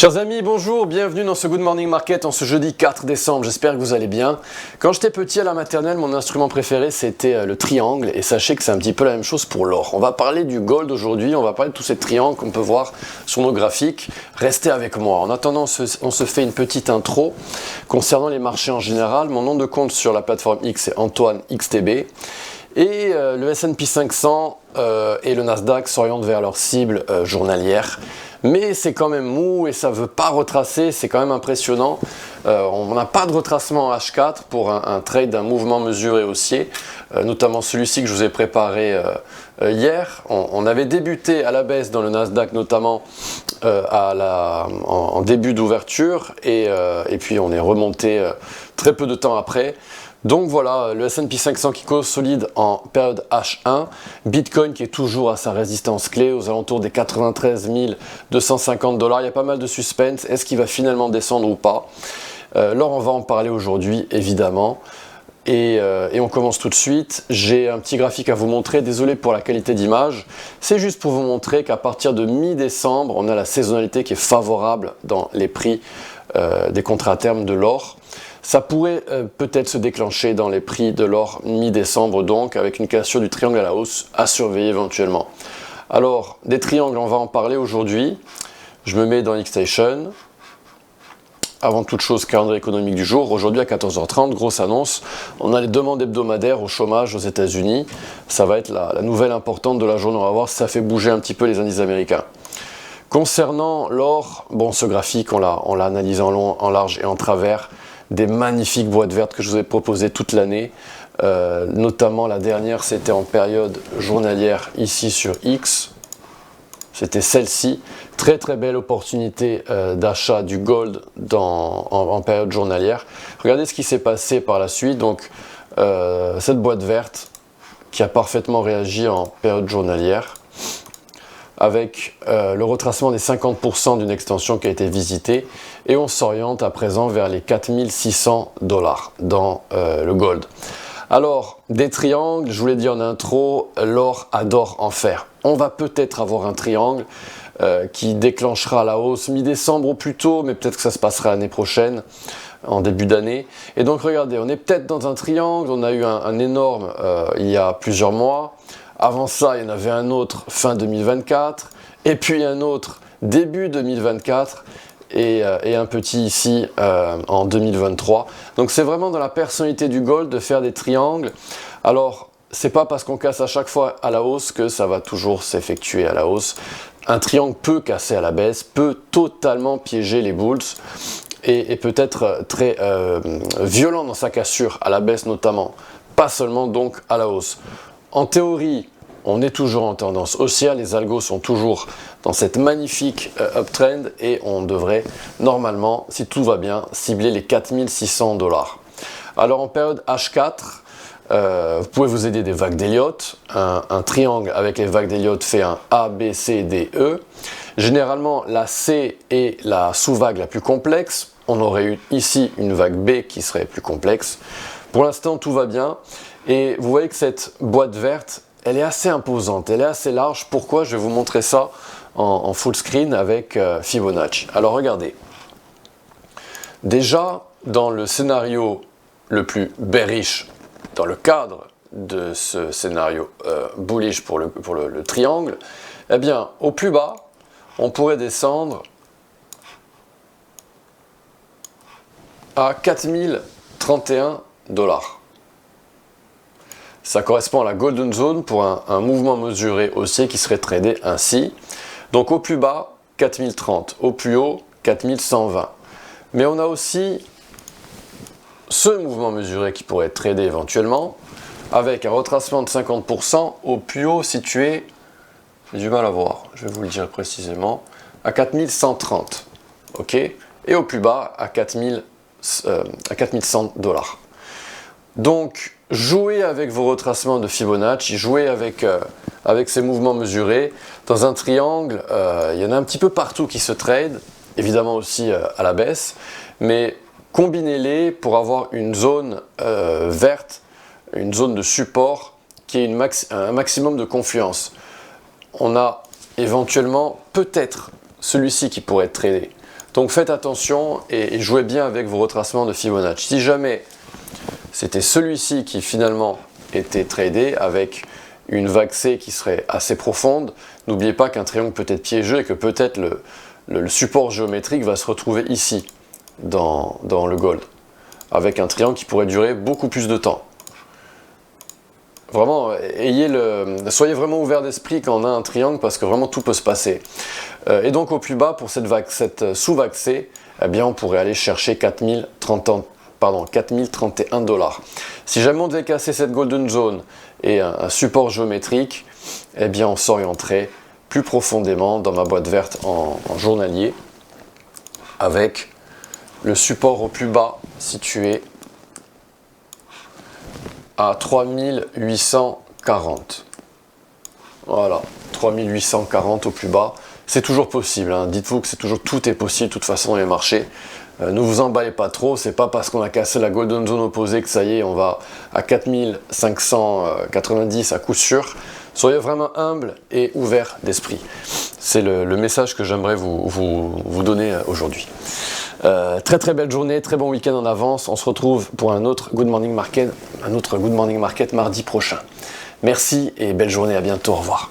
Chers amis, bonjour, bienvenue dans ce Good Morning Market en ce jeudi 4 décembre, j'espère que vous allez bien. Quand j'étais petit à la maternelle, mon instrument préféré c'était le triangle et sachez que c'est un petit peu la même chose pour l'or. On va parler du gold aujourd'hui, on va parler de tous ces triangles qu'on peut voir sur nos graphiques. Restez avec moi. En attendant, on se fait une petite intro concernant les marchés en général. Mon nom de compte sur la plateforme X est Antoine XTB. Et le S&P 500 et le Nasdaq s'orientent vers leur cible journalière. Mais c'est quand même mou et ça ne veut pas retracer, c'est quand même impressionnant. On n'a pas de retracement en H4 pour un trade d'un mouvement mesuré haussier, notamment celui-ci que je vous ai préparé hier. On avait débuté à la baisse dans le Nasdaq, notamment en début d'ouverture, et puis on est remonté très peu de temps après. Donc voilà, le S&P 500 qui consolide en période H1, Bitcoin qui est toujours à sa résistance clé aux alentours des 93 250 $. Il y a pas mal de suspense, est-ce qu'il va finalement descendre ou pas? L'or, on va en parler aujourd'hui évidemment. Et on commence tout de suite. J'ai un petit graphique à vous montrer, désolé pour la qualité d'image. C'est juste pour vous montrer qu'à partir de mi-décembre, on a la saisonnalité qui est favorable dans les prix des contrats à terme de l'or. Ça pourrait peut-être se déclencher dans les prix de l'or mi-décembre, donc avec une cassure du triangle à la hausse à surveiller éventuellement. Alors, des triangles, on va en parler aujourd'hui. Je me mets dans Xstation. Avant toute chose, calendrier économique du jour. Aujourd'hui à 14h30, grosse annonce. On a les demandes hebdomadaires au chômage aux États-Unis. Ça va être la nouvelle importante de la journée. On va voir si ça fait bouger un petit peu les indices américains. Concernant l'or, bon, ce graphique, on l'a analysé en long, en large et en travers. Des magnifiques boîtes vertes que je vous ai proposées toute l'année. Notamment la dernière, c'était en période journalière ici sur X. C'était celle-ci. Très très belle opportunité d'achat du gold en période journalière. Regardez ce qui s'est passé par la suite. Donc cette boîte verte qui a parfaitement réagi en période journalière avec le retracement des 50% d'une extension qui a été visitée, et on s'oriente à présent vers les 4600 $ dans le gold. Alors, des triangles, je vous l'ai dit en intro, l'or adore en faire. On va peut-être avoir un triangle qui déclenchera la hausse mi-décembre au plus tôt, mais peut-être que ça se passera l'année prochaine, en début d'année. Et donc regardez, on est peut-être dans un triangle, on a eu un énorme il y a plusieurs mois. Avant ça, il y en avait un autre fin 2024, et puis un autre début 2024, et un petit ici en 2023. Donc c'est vraiment dans la personnalité du gold de faire des triangles. Alors, c'est pas parce qu'on casse à chaque fois à la hausse que ça va toujours s'effectuer à la hausse. Un triangle peut casser à la baisse, peut totalement piéger les bulls, et peut être très violent dans sa cassure, à la baisse notamment, pas seulement donc à la hausse. En théorie, on est toujours en tendance haussière, les algos sont toujours dans cette magnifique uptrend et on devrait normalement, si tout va bien, cibler les 4600 $. Alors en période H4, vous pouvez vous aider des vagues d'Elliott. Un triangle avec les vagues d'Elliott fait un A, B, C, D, E. Généralement, la C est la sous-vague la plus complexe. On aurait eu ici une vague B qui serait plus complexe. Pour l'instant, tout va bien. Et vous voyez que cette boîte verte, elle est assez imposante, elle est assez large. Pourquoi? Je vais vous montrer ça en full screen avec Fibonacci. Alors regardez. Déjà, dans le scénario le plus bearish, dans le cadre de ce scénario bullish pour le triangle, eh bien, au plus bas, on pourrait descendre à 4031 $. Ça correspond à la Golden Zone pour un mouvement mesuré haussier qui serait tradé ainsi. Donc au plus bas, 4030, au plus haut, 4120. Mais on a aussi ce mouvement mesuré qui pourrait être tradé éventuellement, avec un retracement de 50% au plus haut situé, j'ai du mal à voir, je vais vous le dire précisément, à 4130. Ok, et au plus bas, à 4100 $. Donc, jouez avec vos retracements de Fibonacci, jouez avec ces mouvements mesurés. Dans un triangle, il y en a un petit peu partout qui se trade, évidemment aussi à la baisse, mais combinez-les pour avoir une zone verte, une zone de support qui ait un maximum de confiance. On a éventuellement peut-être celui-ci qui pourrait être tradé Donc faites attention et jouez bien avec vos retracements de Fibonacci. Si jamais c'était celui-ci qui finalement était tradé avec une vague C qui serait assez profonde, n'oubliez pas qu'un triangle peut être piégeux et que peut-être le support géométrique va se retrouver ici, dans le gold, avec un triangle qui pourrait durer beaucoup plus de temps. Vraiment, soyez vraiment ouvert d'esprit quand on a un triangle parce que vraiment tout peut se passer. Et donc au plus bas, pour cette sous-vague C, eh bien on pourrait aller chercher 4031 $. Si jamais on devait casser cette golden zone et un support géométrique, eh bien on s'orienterait plus profondément dans ma boîte verte en journalier avec le support au plus bas situé à 3840. Voilà, 3840 au plus bas. C'est toujours possible, hein. Dites-vous que tout est possible de toute façon dans les marchés. Ne vous emballez pas trop, c'est pas parce qu'on a cassé la golden zone opposée que ça y est, on va à 4590 à coup sûr. Soyez vraiment humble et ouvert d'esprit. C'est le message que j'aimerais vous donner aujourd'hui. Très très belle journée, très bon week-end en avance. On se retrouve pour un autre Good Morning Market mardi prochain. Merci et belle journée, à bientôt, au revoir.